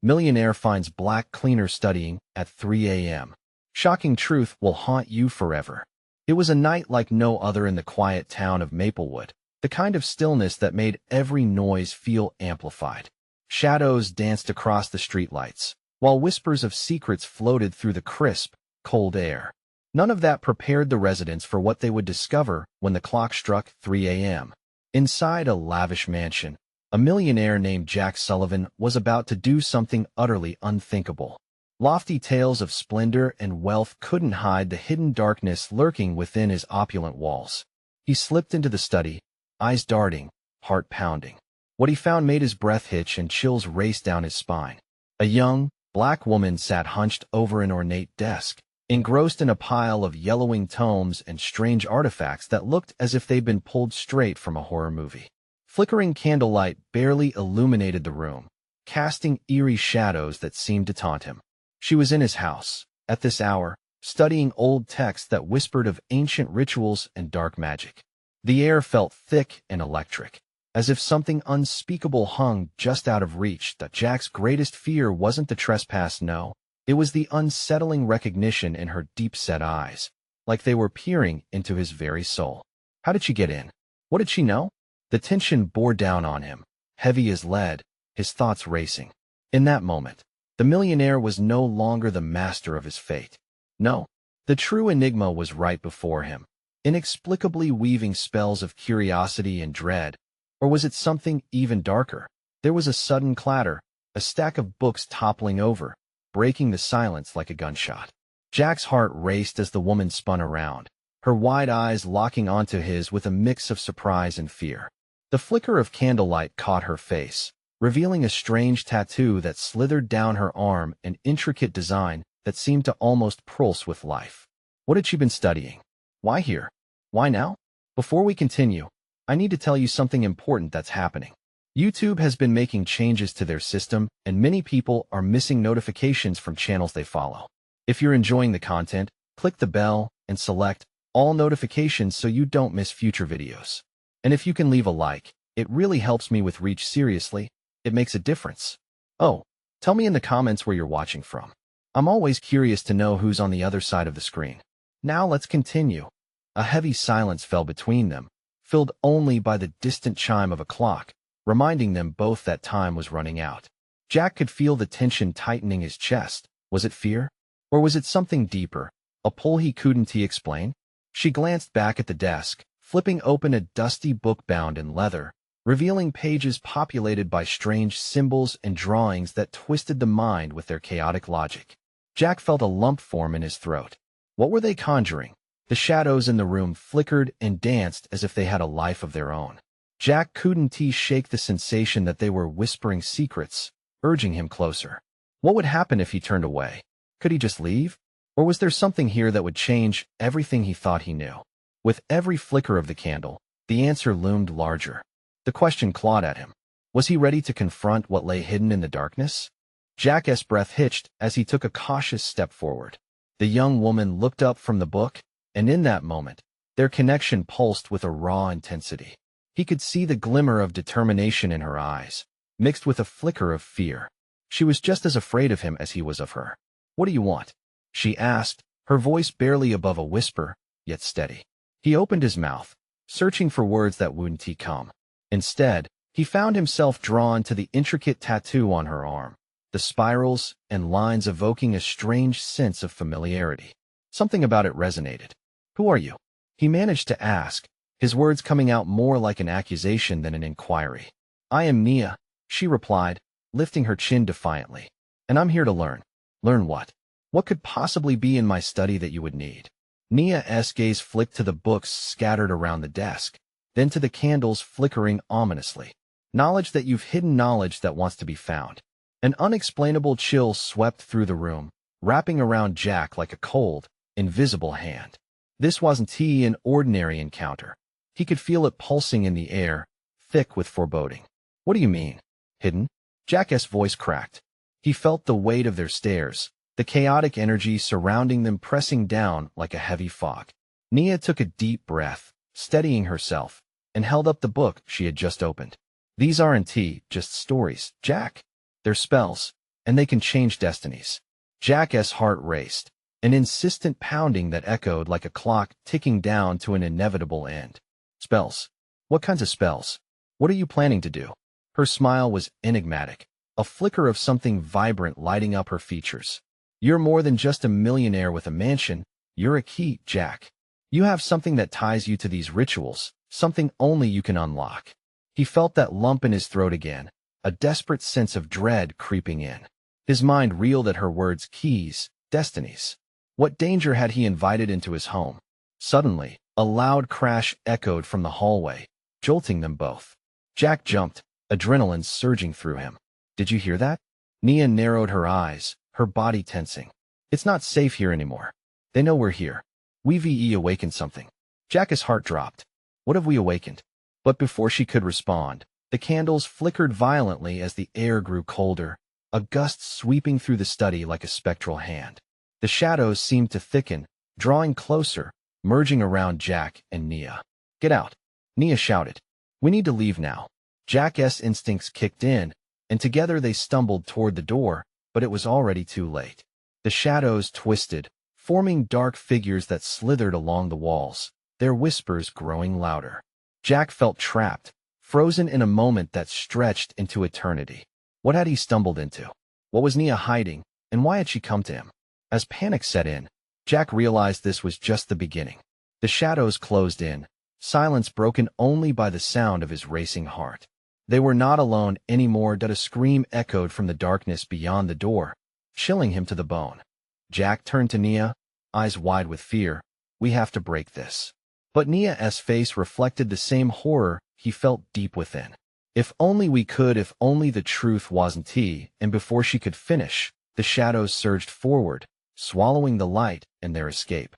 Millionaire finds black cleaner studying at 3 a.m. Shocking truth will haunt you forever. It was a night like no other in the quiet town of Maplewood, the kind of stillness that made every noise feel amplified. Shadows danced across the streetlights, while whispers of secrets floated through the crisp, cold air. None of that prepared the residents for what they would discover when the clock struck 3 a.m. Inside a lavish mansion, a millionaire named Jack Sullivan was about to do something utterly unthinkable. Lofty tales of splendor and wealth couldn't hide the hidden darkness lurking within his opulent walls. He slipped into the study, eyes darting, heart pounding. What he found made his breath hitch and chills race down his spine. A young, black woman sat hunched over an ornate desk, engrossed in a pile of yellowing tomes and strange artifacts that looked as if they'd been pulled straight from a horror movie. Flickering candlelight barely illuminated the room, casting eerie shadows that seemed to taunt him. She was in his house, at this hour, studying old texts that whispered of ancient rituals and dark magic. The air felt thick and electric, as if something unspeakable hung just out of reach. That Jack's greatest fear wasn't the trespass, no. It was the unsettling recognition in her deep-set eyes, like they were peering into his very soul. How did she get in? What did she know? The tension bore down on him, heavy as lead, his thoughts racing. In that moment, the millionaire was no longer the master of his fate. No, the true enigma was right before him, inexplicably weaving spells of curiosity and dread. Or was it something even darker? There was a sudden clatter, a stack of books toppling over, breaking the silence like a gunshot. Jack's heart raced as the woman spun around, her wide eyes locking onto his with a mix of surprise and fear. The flicker of candlelight caught her face, revealing a strange tattoo that slithered down her arm, an intricate design that seemed to almost pulse with life. What had she been studying? Why here? Why now? Before we continue, I need to tell you something important that's happening. YouTube has been making changes to their system, and many people are missing notifications from channels they follow. If you're enjoying the content, click the bell and select all notifications so you don't miss future videos. And if you can leave a like, it really helps me with reach. Seriously, it makes a difference. Oh, tell me in the comments where you're watching from. I'm always curious to know who's on the other side of the screen. Now let's continue. A heavy silence fell between them, filled only by the distant chime of a clock, reminding them both that time was running out. Jack could feel the tension tightening his chest. Was it fear? Or was it something deeper, a pull he couldn't explain? She glanced back at the desk, flipping open a dusty book bound in leather, revealing pages populated by strange symbols and drawings that twisted the mind with their chaotic logic. Jack felt a lump form in his throat. What were they conjuring? The shadows in the room flickered and danced as if they had a life of their own. Jack couldn't shake the sensation that they were whispering secrets, urging him closer. What would happen if he turned away? Could he just leave? Or was there something here that would change everything he thought he knew? With every flicker of the candle, the answer loomed larger. The question clawed at him. Was he ready to confront what lay hidden in the darkness? Jack's breath hitched as he took a cautious step forward. The young woman looked up from the book, and in that moment, their connection pulsed with a raw intensity. He could see the glimmer of determination in her eyes, mixed with a flicker of fear. She was just as afraid of him as he was of her. "What do you want?" she asked, her voice barely above a whisper, yet steady. He opened his mouth, searching for words that wouldn't come. Instead, he found himself drawn to the intricate tattoo on her arm, the spirals and lines evoking a strange sense of familiarity. Something about it resonated. "Who are you?" he managed to ask, his words coming out more like an accusation than an inquiry. "I am Nia," she replied, lifting her chin defiantly. "And I'm here to learn." "Learn what? What could possibly be in my study that you would need?" Nia's gaze flicked to the books scattered around the desk, then to the candles flickering ominously. "Knowledge that you've hidden, knowledge that wants to be found." An unexplainable chill swept through the room, wrapping around Jack like a cold, invisible hand. This wasn't an ordinary encounter. He could feel it pulsing in the air, thick with foreboding. "What do you mean? Hidden?" Jack's voice cracked. He felt the weight of their stares, the chaotic energy surrounding them pressing down like a heavy fog. Nia took a deep breath, steadying herself, and held up the book she had just opened. "These aren't just stories, Jack. They're spells, and they can change destinies. Jack's heart raced, an insistent pounding that echoed like a clock ticking down to an inevitable end. Spells. What kinds of spells? What are you planning to do? Her smile was enigmatic, a flicker of something vibrant lighting up her features. You're more than just a millionaire with a mansion. You're a key, Jack. You have something that ties you to these rituals, something only you can unlock. He felt that lump in his throat again, a desperate sense of dread creeping in. His mind reeled at her words, keys, destinies. What danger had he invited into his home? Suddenly, a loud crash echoed from the hallway, jolting them both. Jack jumped, adrenaline surging through him. Did you hear that? Nia narrowed her eyes, her body tensing. It's not safe here anymore. They know we're here. We've awakened something. Jack's heart dropped. What have we awakened? But before she could respond, the candles flickered violently as the air grew colder, a gust sweeping through the study like a spectral hand. The shadows seemed to thicken, drawing closer, merging around Jack and Nia. Get out, Nia shouted. We need to leave now. Jack's instincts kicked in, and together they stumbled toward the door, but it was already too late. The shadows twisted, forming dark figures that slithered along the walls, their whispers growing louder. Jack felt trapped, frozen in a moment that stretched into eternity. What had he stumbled into? What was Nia hiding, and why had she come to him? As panic set in, Jack realized this was just the beginning. The shadows closed in, silence broken only by the sound of his racing heart. They were not alone anymore. A scream echoed from the darkness beyond the door, chilling him to the bone. Jack turned to Nia, eyes wide with fear. We have to break this. But Nia's face reflected the same horror he felt deep within. If only we could, if only the truth wasn't he, and before she could finish, the shadows surged forward, swallowing the light and their escape.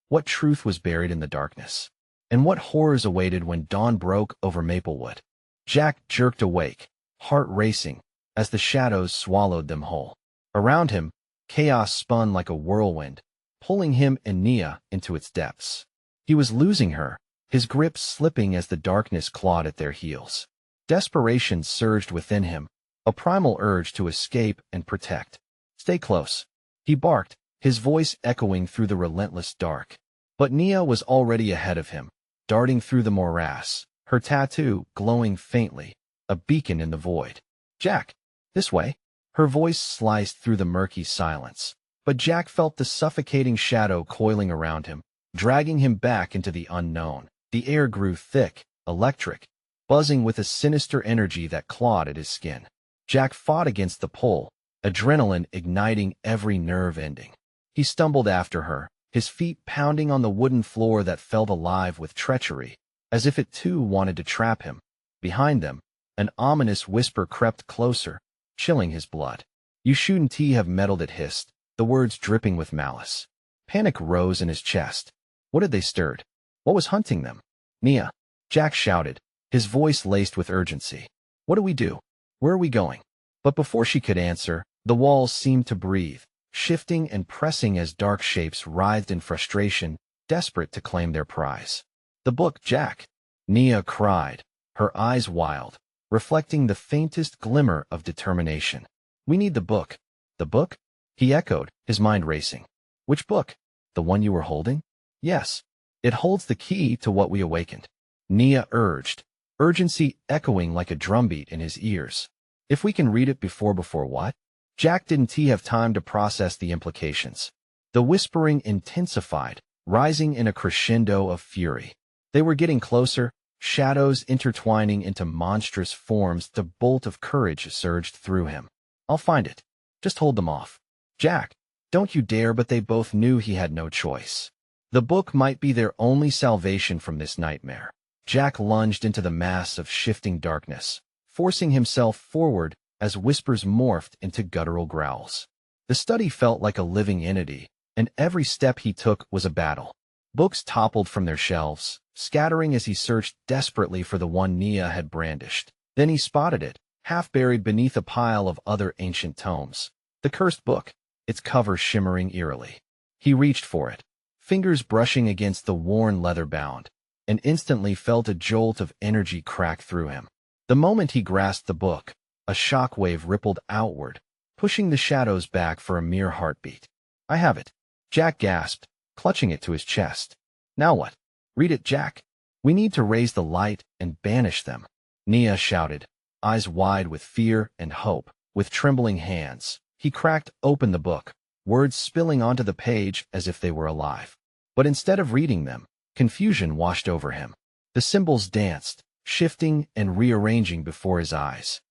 What truth was buried in the darkness? And what horrors awaited when dawn broke over Maplewood? Jack jerked awake, heart racing, as the shadows swallowed them whole. Around him, chaos spun like a whirlwind, pulling him and Nia into its depths. He was losing her, his grip slipping as the darkness clawed at their heels. Desperation surged within him, a primal urge to escape and protect. Stay close, he barked, his voice echoing through the relentless dark. But Nia was already ahead of him, darting through the morass, her tattoo glowing faintly, a beacon in the void. Jack, this way. Her voice sliced through the murky silence, but Jack felt the suffocating shadow coiling around him, dragging him back into the unknown. The air grew thick, electric, buzzing with a sinister energy that clawed at his skin. Jack fought against the pull, adrenaline igniting every nerve ending. He stumbled after her, his feet pounding on the wooden floor that felt alive with treachery, as if it too wanted to trap him. Behind them, an ominous whisper crept closer, chilling his blood. You shouldn't have meddled, it hissed, the words dripping with malice. Panic rose in his chest. What had they stirred? What was hunting them? Nia, Jack shouted, his voice laced with urgency. What do we do? Where are we going? But before she could answer, the walls seemed to breathe, shifting and pressing as dark shapes writhed in frustration, desperate to claim their prize. The book, Jack, Nia cried, her eyes wild, reflecting the faintest glimmer of determination. We need the book. The book? He echoed, his mind racing. Which book? The one you were holding? Yes. It holds the key to what we awakened. Nia urged, urgency echoing like a drumbeat in his ears. If we can read it before what? Jack didn't have time to process the implications. The whispering intensified, rising in a crescendo of fury. They were getting closer, shadows intertwining into monstrous forms. The bolt of courage surged through him. I'll find it. Just hold them off. Jack, don't you dare. But they both knew he had no choice. The book might be their only salvation from this nightmare. Jack lunged into the mass of shifting darkness, forcing himself forward as whispers morphed into guttural growls. The study felt like a living entity, and every step he took was a battle. Books toppled from their shelves, scattering as he searched desperately for the one Nia had brandished. Then he spotted it, half buried beneath a pile of other ancient tomes. The cursed book, its cover shimmering eerily. He reached for it, fingers brushing against the worn leather bound, and instantly felt a jolt of energy crack through him. The moment he grasped the book, a shockwave rippled outward, pushing the shadows back for a mere heartbeat. "I have it," Jack gasped, clutching it to his chest. "Now what? Read it, Jack. We need to raise the light and banish them," Nia shouted, eyes wide with fear and hope. With trembling hands, he cracked open the book, words spilling onto the page as if they were alive. But instead of reading them, confusion washed over him. The symbols danced, shifting and rearranging before his eyes.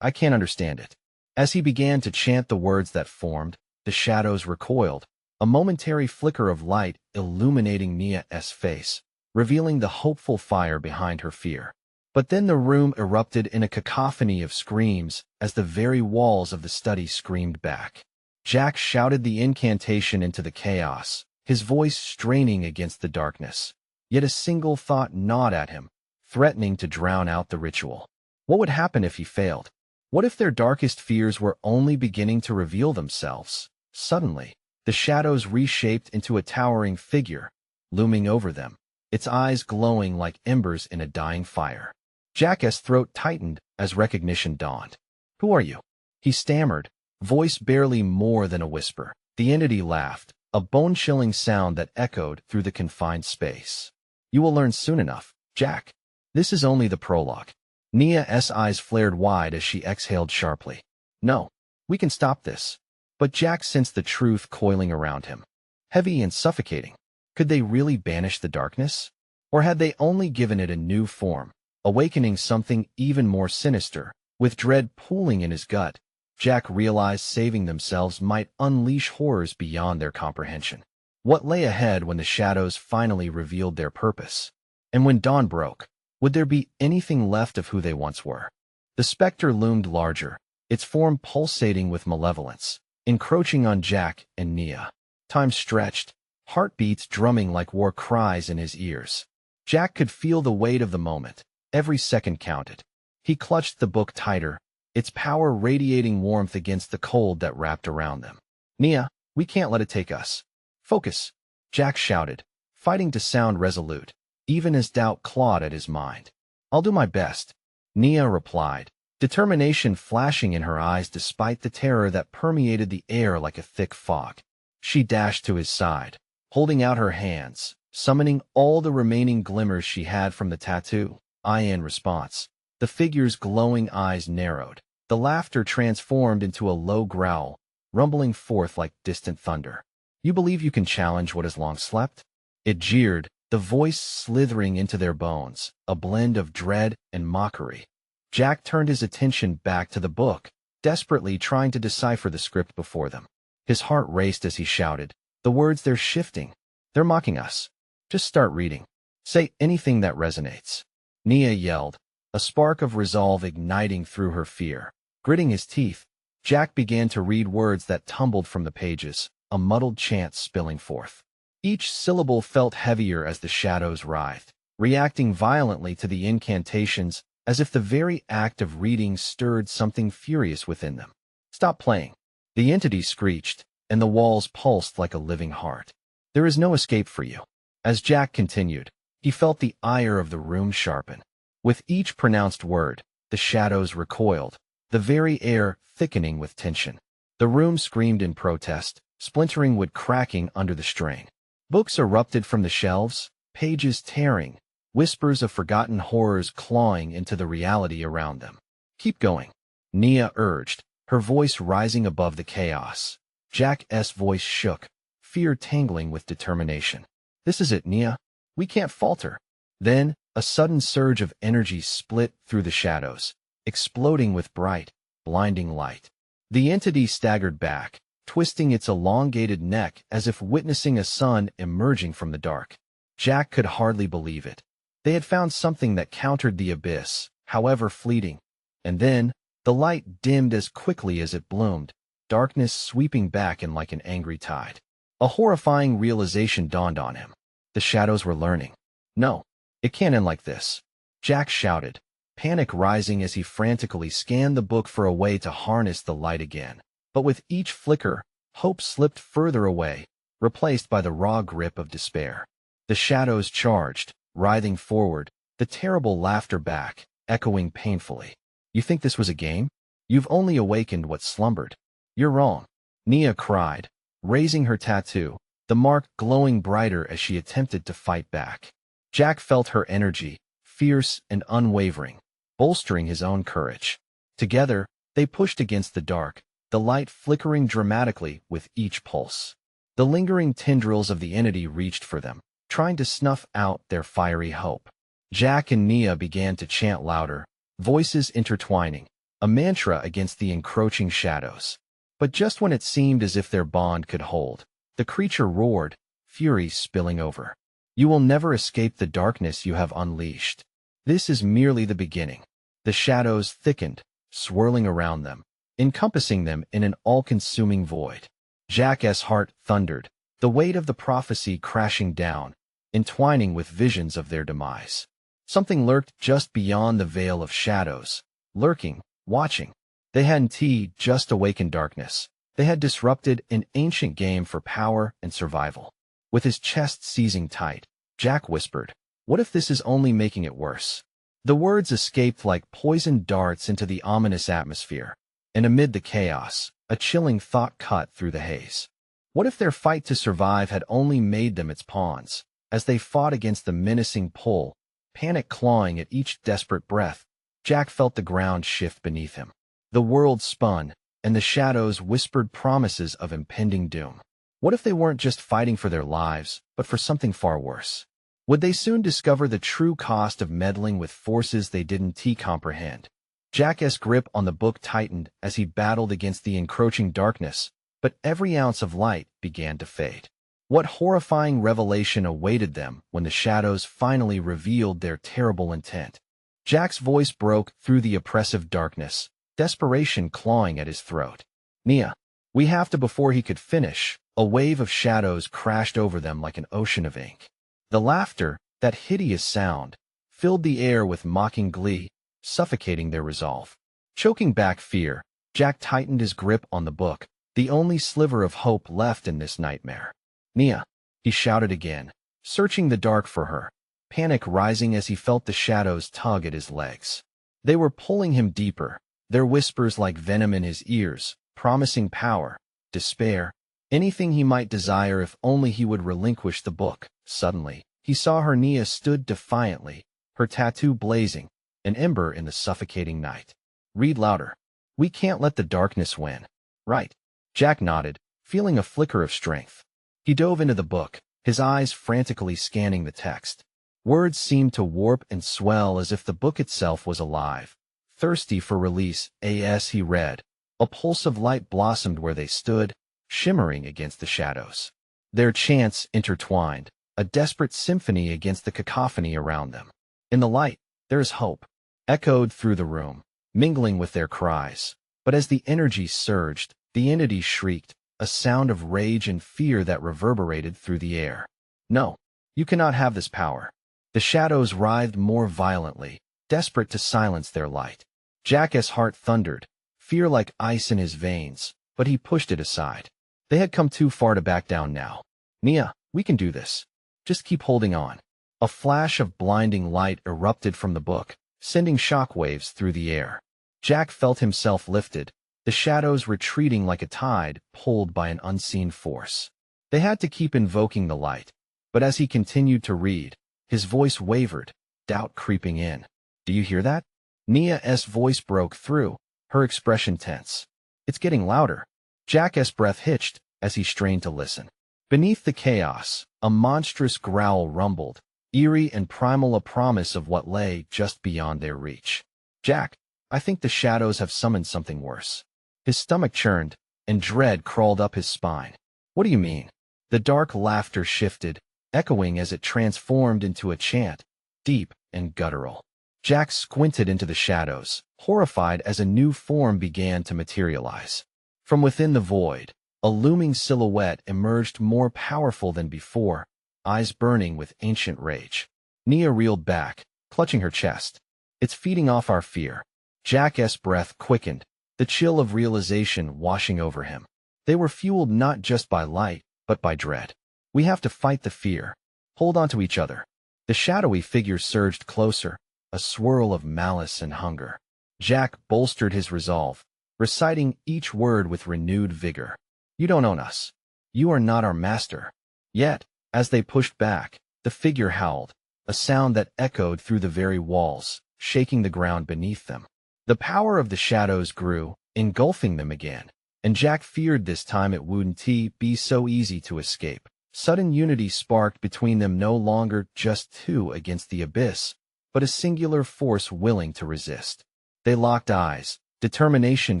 I can't understand it." As he began to chant the words that formed, the shadows recoiled, a momentary flicker of light illuminating Nia's face, revealing the hopeful fire behind her fear. But then the room erupted in a cacophony of screams as the very walls of the study screamed back. Jack shouted the incantation into the chaos, his voice straining against the darkness. Yet a single thought gnawed at him, threatening to drown out the ritual. What would happen if he failed? What if their darkest fears were only beginning to reveal themselves? Suddenly, the shadows reshaped into a towering figure, looming over them, its eyes glowing like embers in a dying fire. Jack's throat tightened as recognition dawned. "Who are you?" he stammered, voice barely more than a whisper. The entity laughed, a bone-chilling sound that echoed through the confined space. "You will learn soon enough, Jack. This is only the prologue." Nia's eyes flared wide as she exhaled sharply. "No, we can stop this." But Jack sensed the truth coiling around him, heavy and suffocating. Could they really banish the darkness? Or had they only given it a new form, awakening something even more sinister? With dread pooling in his gut, Jack realized saving themselves might unleash horrors beyond their comprehension. What lay ahead when the shadows finally revealed their purpose? And when dawn broke, would there be anything left of who they once were? The specter loomed larger, its form pulsating with malevolence, encroaching on Jack and Nia. Time stretched, heartbeats drumming like war cries in his ears. Jack could feel the weight of the moment. Every second counted. He clutched the book tighter, its power radiating warmth against the cold that wrapped around them. "Nia, we can't let it take us. Focus," Jack shouted, fighting to sound resolute, even as doubt clawed at his mind. "I'll do my best," Nia replied, determination flashing in her eyes despite the terror that permeated the air like a thick fog. She dashed to his side, holding out her hands, summoning all the remaining glimmers she had from the tattoo. In response, the figure's glowing eyes narrowed. The laughter transformed into a low growl, rumbling forth like distant thunder. "You believe you can challenge what has long slept?" It jeered, the voice slithering into their bones, a blend of dread and mockery. Jack turned his attention back to the book, desperately trying to decipher the script before them. His heart raced as he shouted, "The words, they're shifting. They're mocking us. Just start reading. Say anything that resonates." Nia yelled, a spark of resolve igniting through her fear. Gritting his teeth, Jack began to read words that tumbled from the pages, a muddled chant spilling forth. Each syllable felt heavier as the shadows writhed, reacting violently to the incantations as if the very act of reading stirred something furious within them. "Stop playing," the entity screeched, and the walls pulsed like a living heart. "There is no escape for you." As Jack continued, he felt the ire of the room sharpen. With each pronounced word, the shadows recoiled, the very air thickening with tension. The room screamed in protest, splintering wood cracking under the strain. Books erupted from the shelves, pages tearing, whispers of forgotten horrors clawing into the reality around them. "Keep going," Nia urged, her voice rising above the chaos. Jack's voice shook, fear tangling with determination. "This is it, Nia. We can't falter." Then, a sudden surge of energy split through the shadows, exploding with bright, blinding light. The entity staggered back, twisting its elongated neck as if witnessing a sun emerging from the dark. Jack could hardly believe it. They had found something that countered the abyss, however fleeting. And then, the light dimmed as quickly as it bloomed, darkness sweeping back in like an angry tide. A horrifying realization dawned on him. The shadows were learning. "No, it can't end like this," Jack shouted, panic rising as he frantically scanned the book for a way to harness the light again. But with each flicker, hope slipped further away, replaced by the raw grip of despair. The shadows charged, writhing forward, the terrible laughter back, echoing painfully. "You think this was a game? You've only awakened what slumbered. You're wrong. Nia cried, raising her tattoo, the mark glowing brighter as she attempted to fight back. Jack felt her energy, fierce and unwavering, bolstering his own courage. Together, they pushed against the dark, the light flickering dramatically with each pulse. The lingering tendrils of the entity reached for them, trying to snuff out their fiery hope. Jack and Nia began to chant louder, voices intertwining, a mantra against the encroaching shadows. But just when it seemed as if their bond could hold, the creature roared, fury spilling over. You will never escape the darkness you have unleashed. This is merely the beginning. The shadows thickened, swirling around them, encompassing them in an all-consuming void. Jack's heart thundered, the weight of the prophecy crashing down, entwining with visions of their demise. Something lurked just beyond the veil of shadows, lurking, watching. They hadn't just awakened darkness. They had disrupted an ancient game for power and survival. With his chest seizing tight, Jack whispered, "What if this is only making it worse?" The words escaped like poisoned darts into the ominous atmosphere, and amid the chaos, a chilling thought cut through the haze. What if their fight to survive had only made them its pawns? As they fought against the menacing pull, panic clawing at each desperate breath, Jack felt the ground shift beneath him. The world spun, and the shadows whispered promises of impending doom. What if they weren't just fighting for their lives, but for something far worse? Would they soon discover the true cost of meddling with forces they didn't comprehend? Jack's grip on the book tightened as he battled against the encroaching darkness, but every ounce of light began to fade. What horrifying revelation awaited them when the shadows finally revealed their terrible intent? Jack's voice broke through the oppressive darkness, desperation clawing at his throat. "Nia, we have to." Before he could finish, a wave of shadows crashed over them like an ocean of ink. The laughter, that hideous sound, filled the air with mocking glee, suffocating their resolve. Choking back fear, Jack tightened his grip on the book, the only sliver of hope left in this nightmare. "Nia," he shouted again, searching the dark for her, panic rising as he felt the shadows tug at his legs. They were pulling him deeper, their whispers like venom in his ears, promising power, despair, anything he might desire if only he would relinquish the book. Suddenly, he saw her. Nia stood defiantly, her tattoo blazing, an ember in the suffocating night. "Read louder. We can't let the darkness win." "Right." Jack nodded, feeling a flicker of strength. He dove into the book, his eyes frantically scanning the text. Words seemed to warp and swell as if the book itself was alive, thirsty for release. As he read, a pulse of light blossomed where they stood, shimmering against the shadows. Their chants intertwined, a desperate symphony against the cacophony around them. "In the light, there is hope," echoed through the room, mingling with their cries. But as the energy surged, the entity shrieked, a sound of rage and fear that reverberated through the air. "No, you cannot have this power." The shadows writhed more violently, desperate to silence their light. Jack's heart thundered, fear like ice in his veins, but he pushed it aside. They had come too far to back down now. "Nia, we can do this. Just keep holding on." A flash of blinding light erupted from the book, sending shockwaves through the air. Jack felt himself lifted, the shadows retreating like a tide pulled by an unseen force. They had to keep invoking the light, but as he continued to read, his voice wavered, doubt creeping in. "Do you hear that?" Nia's voice broke through, her expression tense. "It's getting louder." Jack's breath hitched as he strained to listen. Beneath the chaos, a monstrous growl rumbled, eerie and primal, a promise of what lay just beyond their reach. "Jack, I think the shadows have summoned something worse." His stomach churned, and dread crawled up his spine. "What do you mean?" The dark laughter shifted, echoing as it transformed into a chant, deep and guttural. Jack squinted into the shadows, horrified as a new form began to materialize. From within the void, a looming silhouette emerged, more powerful than before, eyes burning with ancient rage. Nia reeled back, clutching her chest. "It's feeding off our fear." Jack's breath quickened, the chill of realization washing over him. They were fueled not just by light, but by dread. "We have to fight the fear. Hold on to each other." The shadowy figure surged closer, a swirl of malice and hunger. Jack bolstered his resolve, reciting each word with renewed vigor. You don't own us. You are not our master. Yet, as they pushed back, the figure howled, a sound that echoed through the very walls, shaking the ground beneath them. The power of the shadows grew, engulfing them again, and Jack feared this time it wouldn't be so easy to escape. Sudden unity sparked between them, no longer just two against the abyss, but a singular force willing to resist. They locked eyes, determination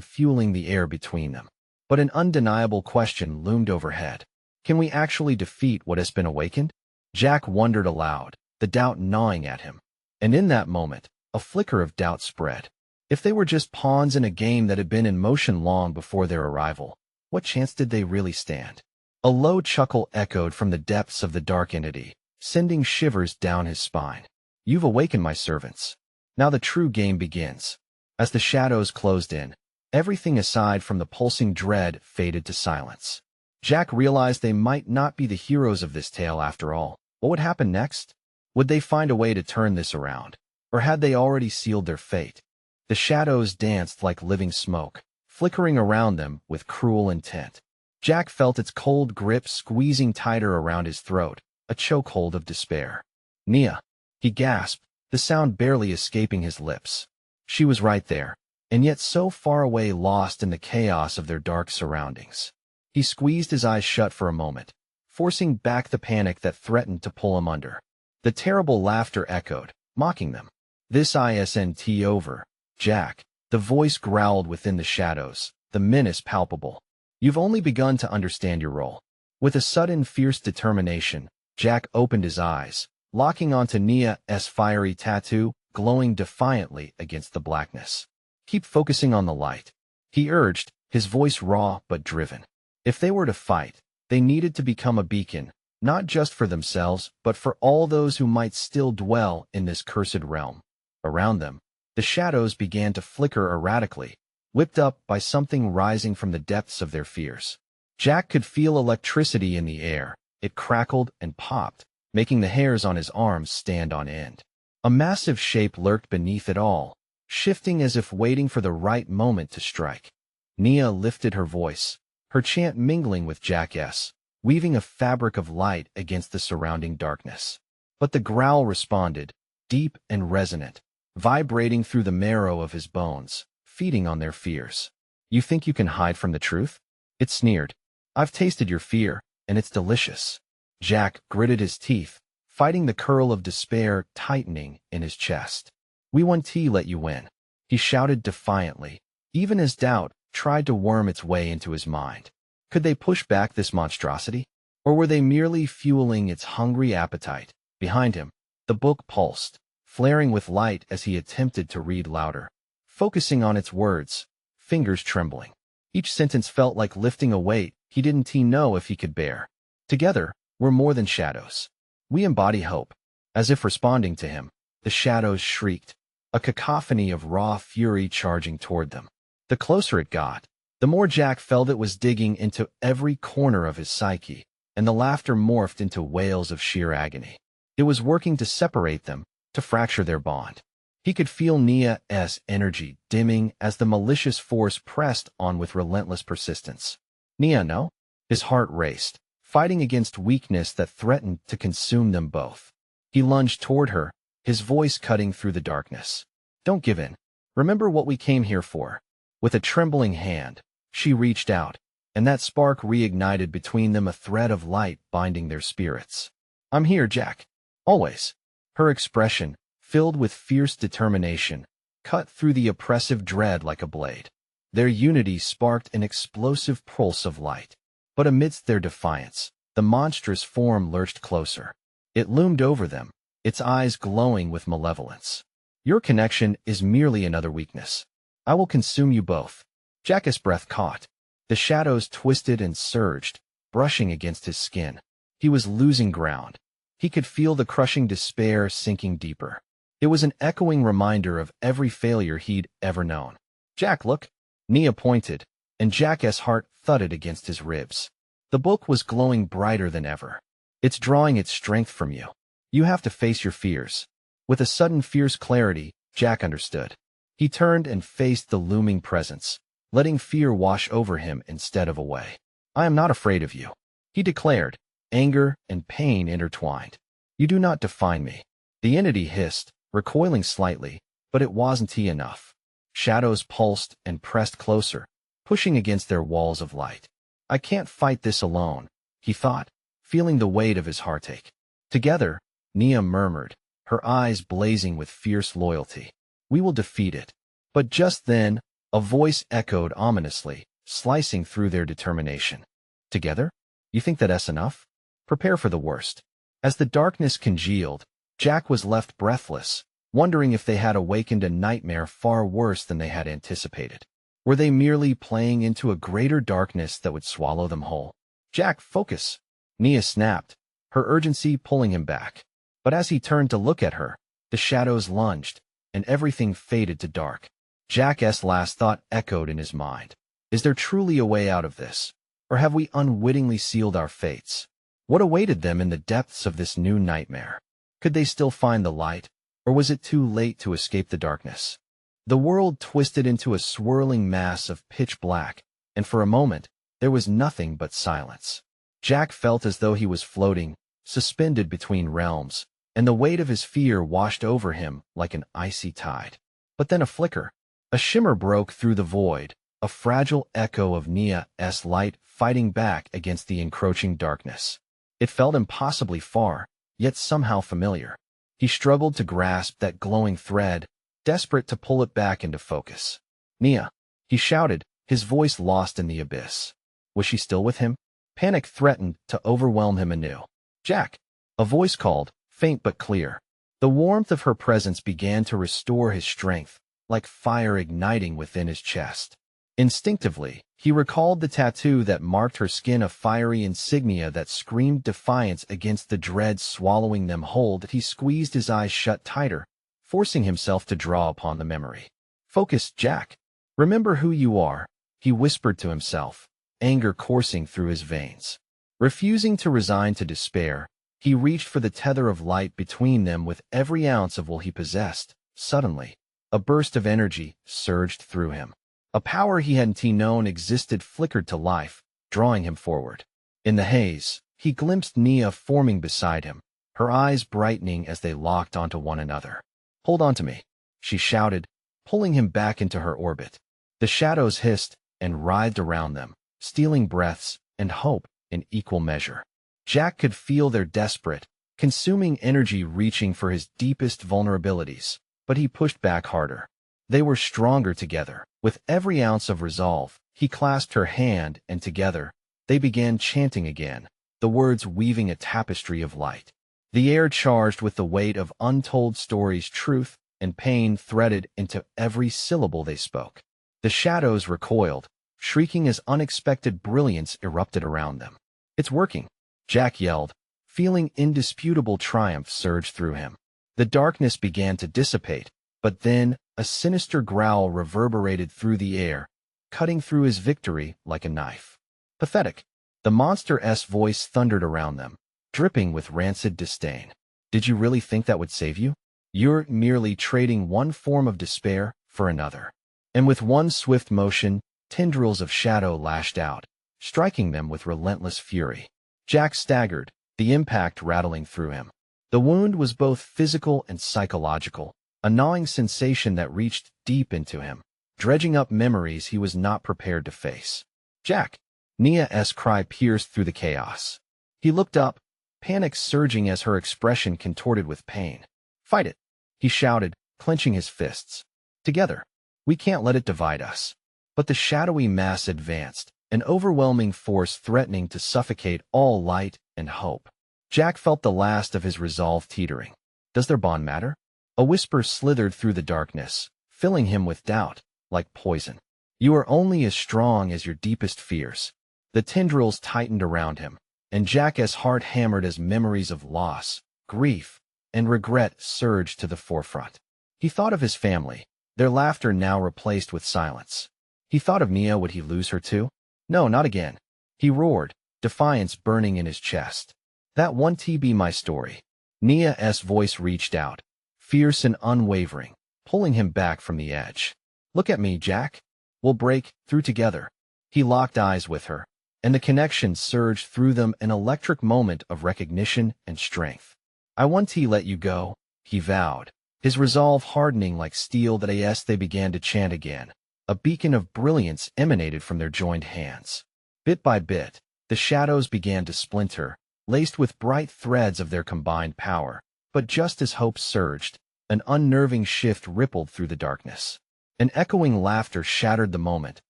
fueling the air between them. But an undeniable question loomed overhead. Can we actually defeat what has been awakened? Jack wondered aloud, the doubt gnawing at him. And in that moment, a flicker of doubt spread. If they were just pawns in a game that had been in motion long before their arrival, what chance did they really stand? A low chuckle echoed from the depths of the dark entity, sending shivers down his spine. You've awakened my servants. Now the true game begins. As the shadows closed in, everything aside from the pulsing dread faded to silence. Jack realized they might not be the heroes of this tale after all. What would happen next? Would they find a way to turn this around? Or had they already sealed their fate? The shadows danced like living smoke, flickering around them with cruel intent. Jack felt its cold grip squeezing tighter around his throat, a chokehold of despair. Nia, he gasped, the sound barely escaping his lips. She was right there, and yet so far away, lost in the chaos of their dark surroundings. He squeezed his eyes shut for a moment, forcing back the panic that threatened to pull him under. The terrible laughter echoed, mocking them. This isn't over, Jack. The voice growled within the shadows, the menace palpable. You've only begun to understand your role. With a sudden fierce determination, Jack opened his eyes, locking onto Nia's fiery tattoo, glowing defiantly against the blackness. Keep focusing on the light, he urged, his voice raw but driven. If they were to fight, they needed to become a beacon, not just for themselves, but for all those who might still dwell in this cursed realm. Around them, the shadows began to flicker erratically, whipped up by something rising from the depths of their fears. Jack could feel electricity in the air. It crackled and popped, making the hairs on his arms stand on end. A massive shape lurked beneath it all, shifting as if waiting for the right moment to strike. Nia lifted her voice, her chant mingling with Jack's, weaving a fabric of light against the surrounding darkness. But the growl responded, deep and resonant, vibrating through the marrow of his bones, feeding on their fears. You think you can hide from the truth? It sneered. I've tasted your fear, and it's delicious. Jack gritted his teeth, fighting the curl of despair tightening in his chest. We won't let you win, he shouted defiantly, even as doubt tried to worm its way into his mind. Could they push back this monstrosity? Or were they merely fueling its hungry appetite? Behind him, the book pulsed, flaring with light as he attempted to read louder, focusing on its words, fingers trembling. Each sentence felt like lifting a weight he didn't know if he could bear. Together, we're more than shadows. We embody hope. As if responding to him, the shadows shrieked, a cacophony of raw fury charging toward them. The closer it got, the more Jack felt it was digging into every corner of his psyche, and the laughter morphed into wails of sheer agony. It was working to separate them, to fracture their bond. He could feel Nia's energy dimming as the malicious force pressed on with relentless persistence. Nia, no? His heart raced, fighting against weakness that threatened to consume them both. He lunged toward her, his voice cutting through the darkness. Don't give in. Remember what we came here for. With a trembling hand, she reached out, and that spark reignited between them, a thread of light binding their spirits. I'm here, Jack. Always. Her expression, filled with fierce determination, cut through the oppressive dread like a blade. Their unity sparked an explosive pulse of light. But amidst their defiance, the monstrous form lurched closer. It loomed over them, its eyes glowing with malevolence. Your connection is merely another weakness. I will consume you both. Jack's breath caught. The shadows twisted and surged, brushing against his skin. He was losing ground. He could feel the crushing despair sinking deeper. It was an echoing reminder of every failure he'd ever known. Jack, look. Nia pointed, and Jack's heart thudded against his ribs. The book was glowing brighter than ever. It's drawing its strength from you. You have to face your fears. With a sudden fierce clarity, Jack understood. He turned and faced the looming presence, letting fear wash over him instead of away. "I am not afraid of you," he declared, anger and pain intertwined. "You do not define me." The entity hissed, recoiling slightly, but it wasn't enough. Shadows pulsed and pressed closer, pushing against their walls of light. "I can't fight this alone," he thought, feeling the weight of his heartache. "Together," Nia murmured, her eyes blazing with fierce loyalty. "We will defeat it." But just then, a voice echoed ominously, slicing through their determination. "Together? You think that's enough? Prepare for the worst." As the darkness congealed, Jack was left breathless, wondering if they had awakened a nightmare far worse than they had anticipated. Were they merely playing into a greater darkness that would swallow them whole? "Jack, focus!" Nia snapped, her urgency pulling him back. But as he turned to look at her, the shadows lunged, and everything faded to dark. Jack's last thought echoed in his mind. Is there truly a way out of this? Or have we unwittingly sealed our fates? What awaited them in the depths of this new nightmare? Could they still find the light, or was it too late to escape the darkness? The world twisted into a swirling mass of pitch black, and for a moment, there was nothing but silence. Jack felt as though he was floating, suspended between realms, and the weight of his fear washed over him like an icy tide. But then a flicker, a shimmer broke through the void, a fragile echo of Nia's light fighting back against the encroaching darkness. It felt impossibly far, yet somehow familiar. He struggled to grasp that glowing thread, desperate to pull it back into focus. "Nia!" he shouted, his voice lost in the abyss. Was she still with him? Panic threatened to overwhelm him anew. "Jack!" a voice called, faint but clear. The warmth of her presence began to restore his strength, like fire igniting within his chest. Instinctively, he recalled the tattoo that marked her skin, a fiery insignia that screamed defiance against the dread swallowing them whole. He squeezed his eyes shut tighter, forcing himself to draw upon the memory. "Focus, Jack. Remember who you are," he whispered to himself, anger coursing through his veins. Refusing to resign to despair, he reached for the tether of light between them with every ounce of will he possessed. Suddenly, a burst of energy surged through him. A power he hadn't known existed flickered to life, drawing him forward. In the haze, he glimpsed Nia forming beside him, her eyes brightening as they locked onto one another. "Hold on to me," she shouted, pulling him back into her orbit. The shadows hissed and writhed around them, stealing breaths and hope in equal measure. Jack could feel their desperate, consuming energy reaching for his deepest vulnerabilities, but he pushed back harder. They were stronger together. With every ounce of resolve, he clasped her hand, and together, they began chanting again, the words weaving a tapestry of light. The air charged with the weight of untold stories, truth and pain threaded into every syllable they spoke. The shadows recoiled, shrieking as unexpected brilliance erupted around them. "It's working," Jack yelled, feeling indisputable triumph surge through him. The darkness began to dissipate, but then a sinister growl reverberated through the air, cutting through his victory like a knife. "Pathetic," the monster's voice thundered around them, dripping with rancid disdain. "Did you really think that would save you? You're merely trading one form of despair for another." And with one swift motion, tendrils of shadow lashed out, striking them with relentless fury. Jack staggered, the impact rattling through him. The wound was both physical and psychological, a gnawing sensation that reached deep into him, dredging up memories he was not prepared to face. "Jack!" Nia's cry pierced through the chaos. He looked up, panic surging as her expression contorted with pain. "Fight it!" he shouted, clenching his fists. "Together! We can't let it divide us." But the shadowy mass advanced, an overwhelming force threatening to suffocate all light and hope. Jack felt the last of his resolve teetering. Does their bond matter? A whisper slithered through the darkness, filling him with doubt, like poison. "You are only as strong as your deepest fears." The tendrils tightened around him, and Jack's heart hammered as memories of loss, grief, and regret surged to the forefront. He thought of his family, their laughter now replaced with silence. He thought of Nia. Would he lose her too? No, not again. He roared, defiance burning in his chest. "That won't be my story." Nia's voice reached out, fierce and unwavering, pulling him back from the edge. "Look at me, Jack. We'll break through together. He locked eyes with her, and the connection surged through them, an electric moment of recognition and strength. I won't let you go, he vowed, his resolve hardening like steel. That as they began to chant again, a beacon of brilliance emanated from their joined hands. Bit by bit, the shadows began to splinter, laced with bright threads of their combined power. But just as hope surged, an unnerving shift rippled through the darkness. An echoing laughter shattered the moment,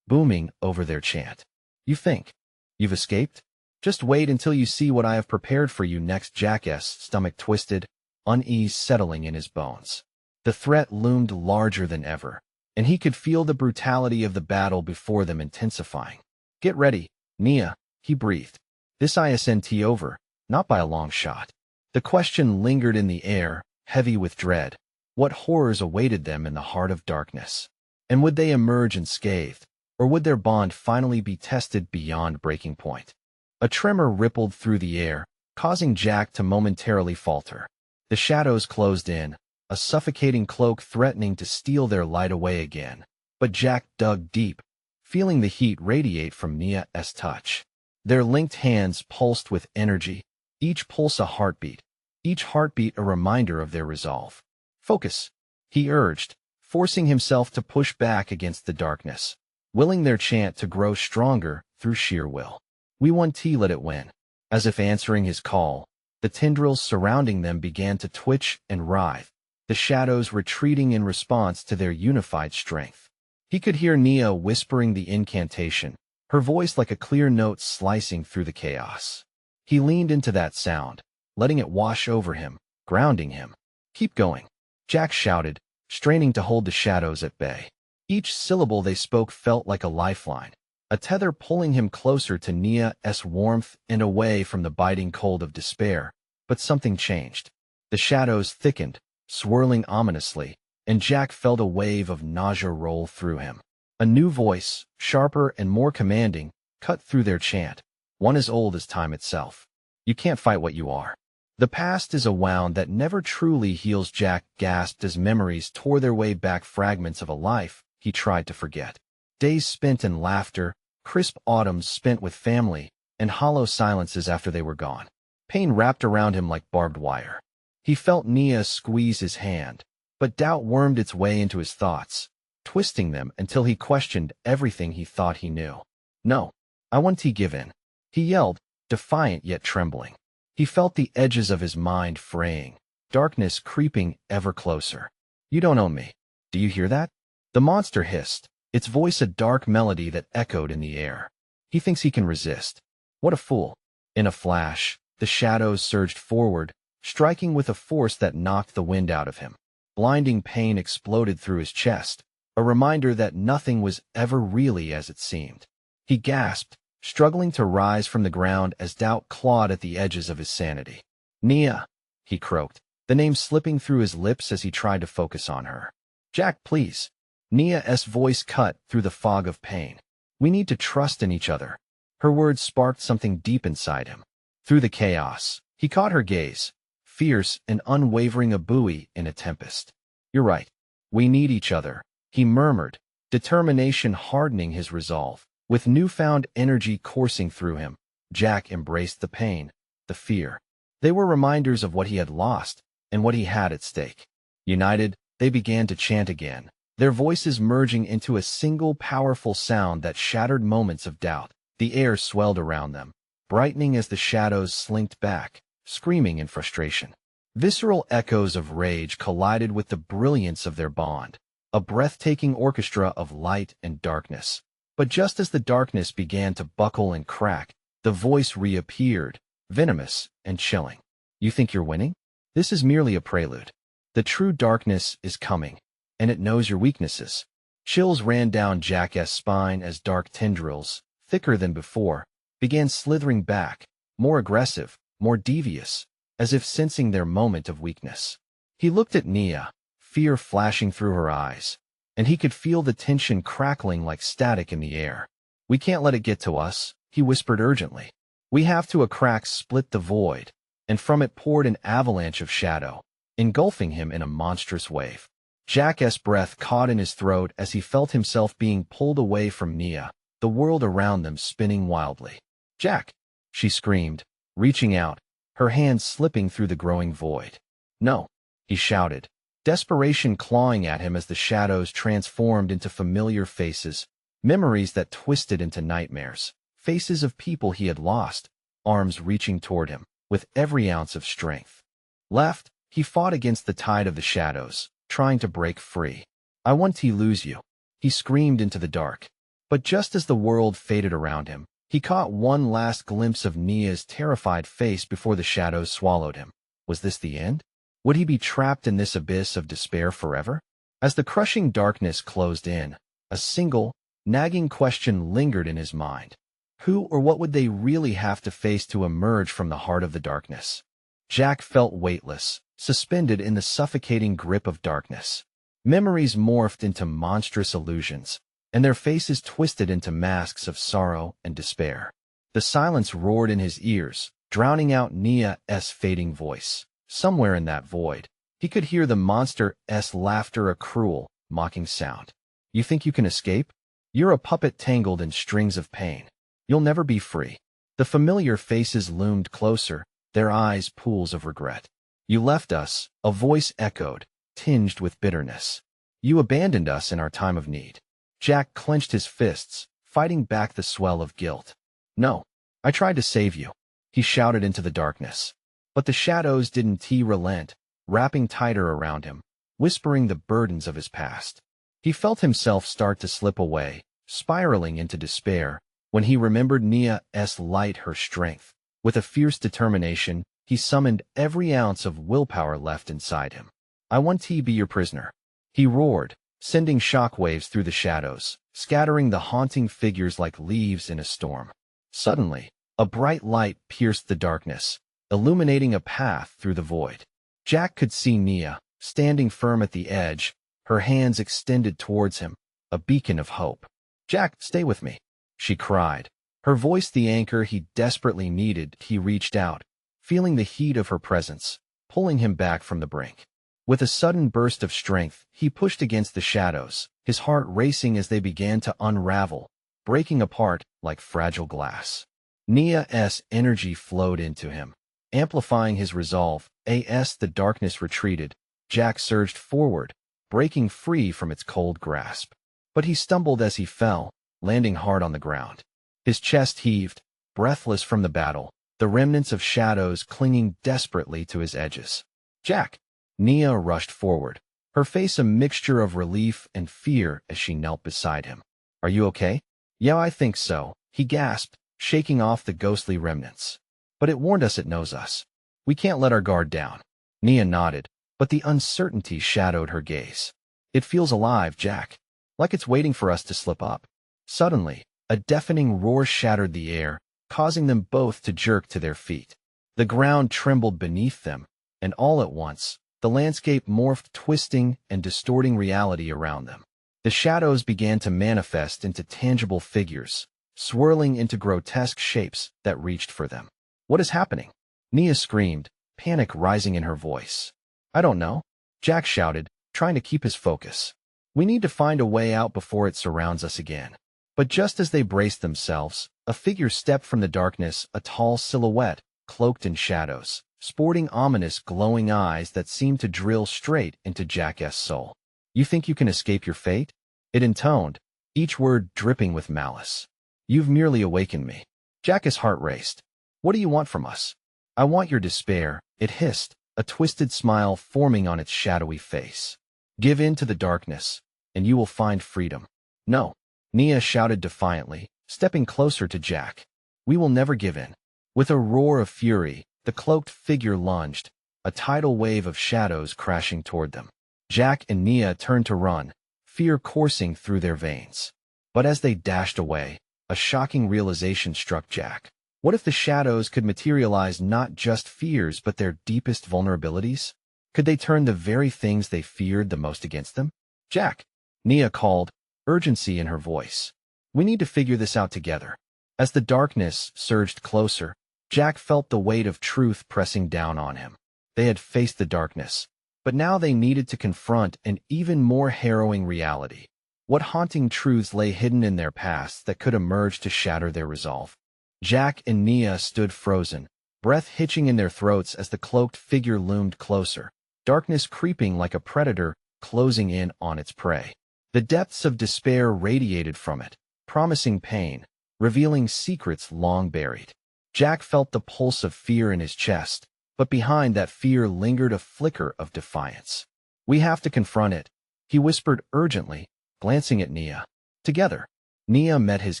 booming over their chant. You think you've escaped? Just wait until you see what I have prepared for you next. Jack's stomach twisted, unease settling in his bones. The threat loomed larger than ever, and he could feel the brutality of the battle before them intensifying. Get ready, Nia, he breathed. This isn't over, not by a long shot. The question lingered in the air, heavy with dread. What horrors awaited them in the heart of darkness? And would they emerge unscathed, or would their bond finally be tested beyond breaking point? A tremor rippled through the air, causing Jack to momentarily falter. The shadows closed in, a suffocating cloak threatening to steal their light away again. But Jack dug deep, feeling the heat radiate from Nia's touch. Their linked hands pulsed with energy, each pulse a heartbeat a reminder of their resolve. Focus, he urged, forcing himself to push back against the darkness, willing their chant to grow stronger through sheer will. We won't let it win. As if answering his call, the tendrils surrounding them began to twitch and writhe, the shadows retreating in response to their unified strength. He could hear Nia whispering the incantation, her voice like a clear note slicing through the chaos. He leaned into that sound, letting it wash over him, grounding him. Keep going, Jack shouted, straining to hold the shadows at bay. Each syllable they spoke felt like a lifeline, a tether pulling him closer to Nia's warmth and away from the biting cold of despair. But something changed. The shadows thickened, swirling ominously, and Jack felt a wave of nausea roll through him. A new voice, sharper and more commanding, cut through their chant, one as old as time itself. You can't fight what you are. The past is a wound that never truly heals. Jack gasped as memories tore their way back, fragments of a life he tried to forget. Days spent in laughter, crisp autumns spent with family, and hollow silences after they were gone. Pain wrapped around him like barbed wire. He felt Nia squeeze his hand, but doubt wormed its way into his thoughts, twisting them until he questioned everything he thought he knew. No, I won't give in, he yelled, defiant yet trembling. He felt the edges of his mind fraying, darkness creeping ever closer. You don't own me. Do you hear that? The monster hissed, its voice a dark melody that echoed in the air. He thinks he can resist. What a fool. In a flash, the shadows surged forward, striking with a force that knocked the wind out of him. Blinding pain exploded through his chest, a reminder that nothing was ever really as it seemed. He gasped, struggling to rise from the ground as doubt clawed at the edges of his sanity. Nia, he croaked, the name slipping through his lips as he tried to focus on her. Jack, please. Nia's voice cut through the fog of pain. We need to trust in each other. Her words sparked something deep inside him. Through the chaos, he caught her gaze, fierce and unwavering, a buoy in a tempest. You're right. We need each other, he murmured, determination hardening his resolve. With newfound energy coursing through him, Jack embraced the pain, the fear. They were reminders of what he had lost and what he had at stake. United, they began to chant again, their voices merging into a single powerful sound that shattered moments of doubt. The air swelled around them, brightening as the shadows slinked back, screaming in frustration. Visceral echoes of rage collided with the brilliance of their bond, a breathtaking orchestra of light and darkness. But just as the darkness began to buckle and crack, the voice reappeared, venomous and chilling. You think you're winning? This is merely a prelude. The true darkness is coming, and it knows your weaknesses. Chills ran down Jack's spine as dark tendrils, thicker than before, began slithering back, more aggressive, more devious, as if sensing their moment of weakness. He looked at Nia, fear flashing through her eyes, and he could feel the tension crackling like static in the air. We can't let it get to us, he whispered urgently. We have to. A crack split the void, and from it poured an avalanche of shadow, engulfing him in a monstrous wave. Jack's breath caught in his throat as he felt himself being pulled away from Nia, the world around them spinning wildly. "Jack!" she screamed, reaching out, her hands slipping through the growing void. "No!" he shouted, desperation clawing at him as the shadows transformed into familiar faces, memories that twisted into nightmares, faces of people he had lost, arms reaching toward him, with every ounce of strength. Left, he fought against the tide of the shadows, trying to break free. "I want to lose you," he screamed into the dark. But just as the world faded around him, he caught one last glimpse of Nia's terrified face before the shadows swallowed him. Was this the end? Would he be trapped in this abyss of despair forever? As the crushing darkness closed in, a single, nagging question lingered in his mind. Who or what would they really have to face to emerge from the heart of the darkness? Jack felt weightless, suspended in the suffocating grip of darkness. Memories morphed into monstrous illusions, and their faces twisted into masks of sorrow and despair. The silence roared in his ears, drowning out Nia's fading voice. Somewhere in that void, he could hear the monster's laughter, a cruel, mocking sound. "You think you can escape? You're a puppet tangled in strings of pain. You'll never be free." The familiar faces loomed closer, their eyes pools of regret. "You left us," a voice echoed, tinged with bitterness. "You abandoned us in our time of need." Jack clenched his fists, fighting back the swell of guilt. "No, I tried to save you," he shouted into the darkness. But the shadows didn't relent, wrapping tighter around him, whispering the burdens of his past. He felt himself start to slip away, spiraling into despair, when he remembered Nia's light, her strength. With a fierce determination, he summoned every ounce of willpower left inside him. "I want to be your prisoner," he roared, sending shockwaves through the shadows, scattering the haunting figures like leaves in a storm. Suddenly, a bright light pierced the darkness, illuminating a path through the void. Jack could see Nia, standing firm at the edge, her hands extended towards him, a beacon of hope. "Jack, stay with me," she cried, her voice the anchor he desperately needed. He reached out, feeling the heat of her presence, pulling him back from the brink. With a sudden burst of strength, he pushed against the shadows, his heart racing as they began to unravel, breaking apart like fragile glass. Nia's energy flowed into him, amplifying his resolve. As the darkness retreated, Jack surged forward, breaking free from its cold grasp. But he stumbled as he fell, landing hard on the ground. His chest heaved, breathless from the battle, the remnants of shadows clinging desperately to his edges. "Jack!" Nia rushed forward, her face a mixture of relief and fear as she knelt beside him. "Are you okay?" "Yeah, I think so," he gasped, shaking off the ghostly remnants. "But it warned us it knows us. We can't let our guard down." Nia nodded, but the uncertainty shadowed her gaze. "It feels alive, Jack, like it's waiting for us to slip up." Suddenly, a deafening roar shattered the air, causing them both to jerk to their feet. The ground trembled beneath them, and all at once, the landscape morphed, twisting and distorting reality around them. The shadows began to manifest into tangible figures, swirling into grotesque shapes that reached for them. "What is happening?" Nia screamed, panic rising in her voice. "I don't know," Jack shouted, trying to keep his focus. "We need to find a way out before it surrounds us again." But just as they braced themselves, a figure stepped from the darkness, a tall silhouette, cloaked in shadows, sporting ominous glowing eyes that seemed to drill straight into Jack's soul. "You think you can escape your fate?" it intoned, each word dripping with malice. "You've merely awakened me." Jack's heart raced. "What do you want from us?" "I want your despair," it hissed, a twisted smile forming on its shadowy face. "Give in to the darkness, and you will find freedom." "No," Nia shouted defiantly, stepping closer to Jack. "We will never give in." With a roar of fury, the cloaked figure lunged, a tidal wave of shadows crashing toward them. Jack and Nia turned to run, fear coursing through their veins. But as they dashed away, a shocking realization struck Jack. What if the shadows could materialize not just fears but their deepest vulnerabilities? Could they turn the very things they feared the most against them? "Jack," Nia called, urgency in her voice. "We need to figure this out together." As the darkness surged closer, Jack felt the weight of truth pressing down on him. They had faced the darkness, But now they needed to confront an even more harrowing reality. What haunting truths lay hidden in their pasts that could emerge to shatter their resolve? Jack and Nia stood frozen, breath hitching in their throats as the cloaked figure loomed closer, darkness creeping like a predator closing in on its prey. The depths of despair radiated from it, promising pain, revealing secrets long buried. Jack felt the pulse of fear in his chest, but behind that fear lingered a flicker of defiance. "We have to confront it," he whispered urgently, glancing at Nia. Together, Nia met his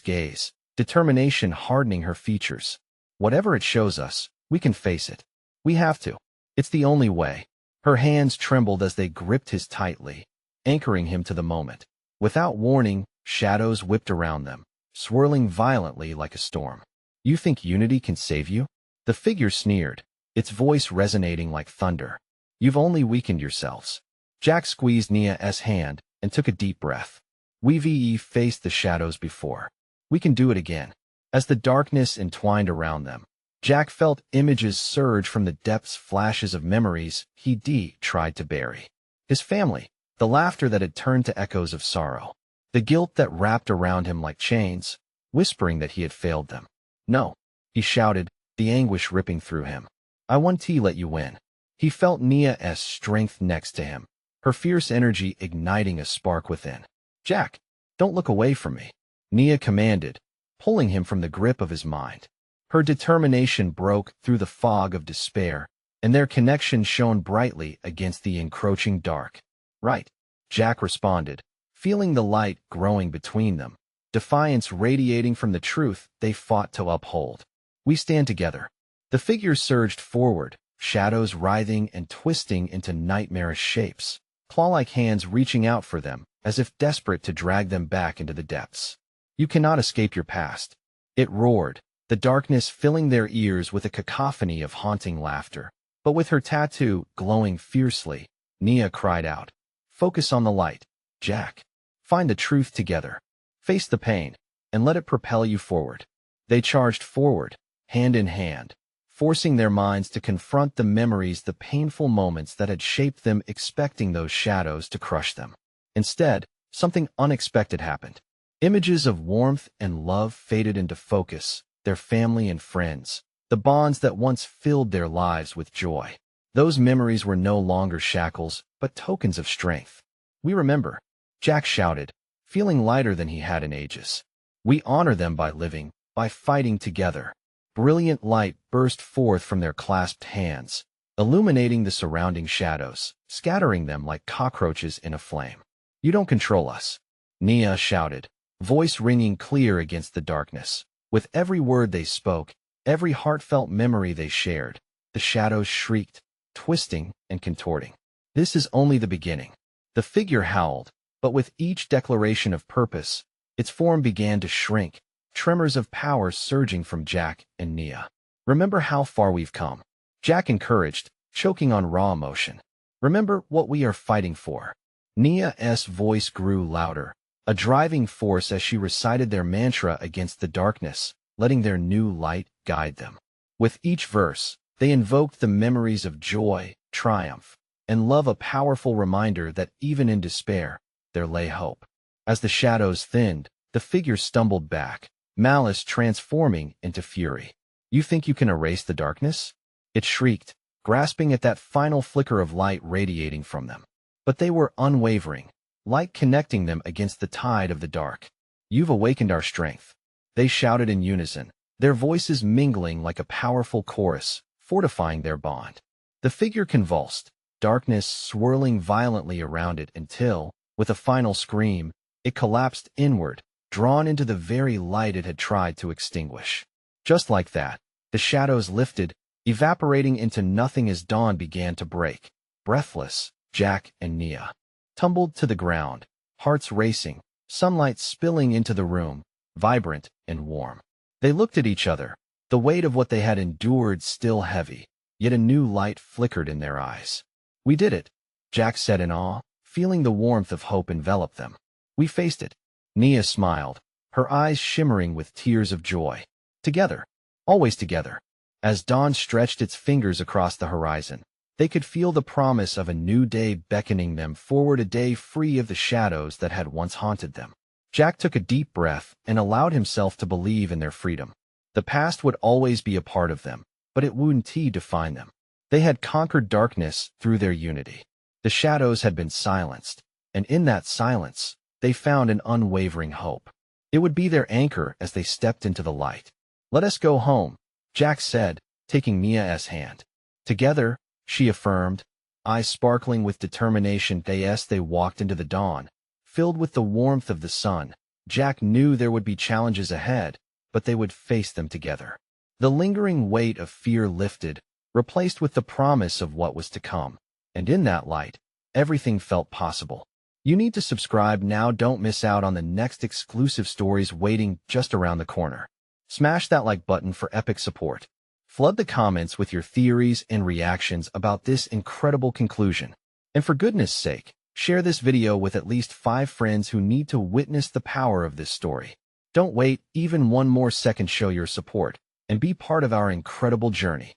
gaze, determination hardening her features. "Whatever it shows us, we can face it. We have to. It's the only way." Her hands trembled as they gripped his tightly, anchoring him to the moment. Without warning, shadows whipped around them, swirling violently like a storm. "You think unity can save you?" The figure sneered, its voice resonating like thunder. "You've only weakened yourselves." Jack squeezed Nia's hand and took a deep breath. "We've faced the shadows before. We can do it again." As the darkness entwined around them, Jack felt images surge from the depths, flashes of memories he'd tried to bury. His family, the laughter that had turned to echoes of sorrow, the guilt that wrapped around him like chains, whispering that he had failed them. "No," he shouted, the anguish ripping through him. "I won't let you win." He felt Nia's strength next to him, her fierce energy igniting a spark within. "Jack, don't look away from me," Nia commanded, pulling him from the grip of his mind. Her determination broke through the fog of despair, and their connection shone brightly against the encroaching dark. "Right," Jack responded, feeling the light growing between them, defiance radiating from the truth they fought to uphold. "We stand together." The figure surged forward, shadows writhing and twisting into nightmarish shapes, claw-like hands reaching out for them, as if desperate to drag them back into the depths. "You cannot escape your past," it roared, the darkness filling their ears with a cacophony of haunting laughter. But with her tattoo glowing fiercely, Nia cried out, "Focus on the light, Jack. Find the truth together. Face the pain, and let it propel you forward." They charged forward, hand in hand, forcing their minds to confront the memories, the painful moments that had shaped them, expecting those shadows to crush them. Instead, something unexpected happened. Images of warmth and love faded into focus, their family and friends, the bonds that once filled their lives with joy. Those memories were no longer shackles, but tokens of strength. "We remember," Jack shouted, feeling lighter than he had in ages. "We honor them by living, by fighting together." Brilliant light burst forth from their clasped hands, illuminating the surrounding shadows, scattering them like cockroaches in a flame. "You don't control us," Nia shouted, voice ringing clear against the darkness. With every word they spoke, every heartfelt memory they shared, the shadows shrieked, twisting and contorting. "This is only the beginning." The figure howled, but with each declaration of purpose, its form began to shrink, tremors of power surging from Jack and Nia. "Remember how far we've come," Jack encouraged, choking on raw emotion. "Remember what we are fighting for." Nia's voice grew louder, a driving force as she recited their mantra against the darkness, letting their new light guide them. With each verse, they invoked the memories of joy, triumph, and love, a powerful reminder that even in despair, there lay hope. As the shadows thinned, the figure stumbled back, malice transforming into fury. "You think you can erase the darkness?" it shrieked, grasping at that final flicker of light radiating from them. But they were unwavering, light connecting them against the tide of the dark. "You've awakened our strength," they shouted in unison, their voices mingling like a powerful chorus, fortifying their bond. The figure convulsed, darkness swirling violently around it until, with a final scream, it collapsed inward, drawn into the very light it had tried to extinguish. Just like that, the shadows lifted, evaporating into nothing as dawn began to break. Breathless, Jack and Nia tumbled to the ground, hearts racing, sunlight spilling into the room, vibrant and warm. They looked at each other, the weight of what they had endured still heavy, yet a new light flickered in their eyes. "We did it," Jack said in awe, feeling the warmth of hope envelop them. "We faced it." Nia smiled, her eyes shimmering with tears of joy. "Together, always together." As dawn stretched its fingers across the horizon, They could feel the promise of a new day beckoning them forward, a day free of the shadows that had once haunted them. Jack took a deep breath and allowed himself to believe in their freedom. The past would always be a part of them, but it wouldn't define them. They had conquered darkness through their unity. The shadows had been silenced, and in that silence, they found an unwavering hope. It would be their anchor as they stepped into the light. "Let us go home," Jack said, taking Mia's hand. "Together," she affirmed, eyes sparkling with determination. They walked into the dawn, filled with the warmth of the sun. Jack knew there would be challenges ahead, but they would face them together. The lingering weight of fear lifted, replaced with the promise of what was to come. And in that light, everything felt possible. You need to subscribe now. Don't miss out on the next exclusive stories waiting just around the corner. Smash that like button for epic support. Flood the comments with your theories and reactions about this incredible conclusion. And for goodness sake, share this video with at least 5 friends who need to witness the power of this story. Don't wait even one more second. Show your support and be part of our incredible journey.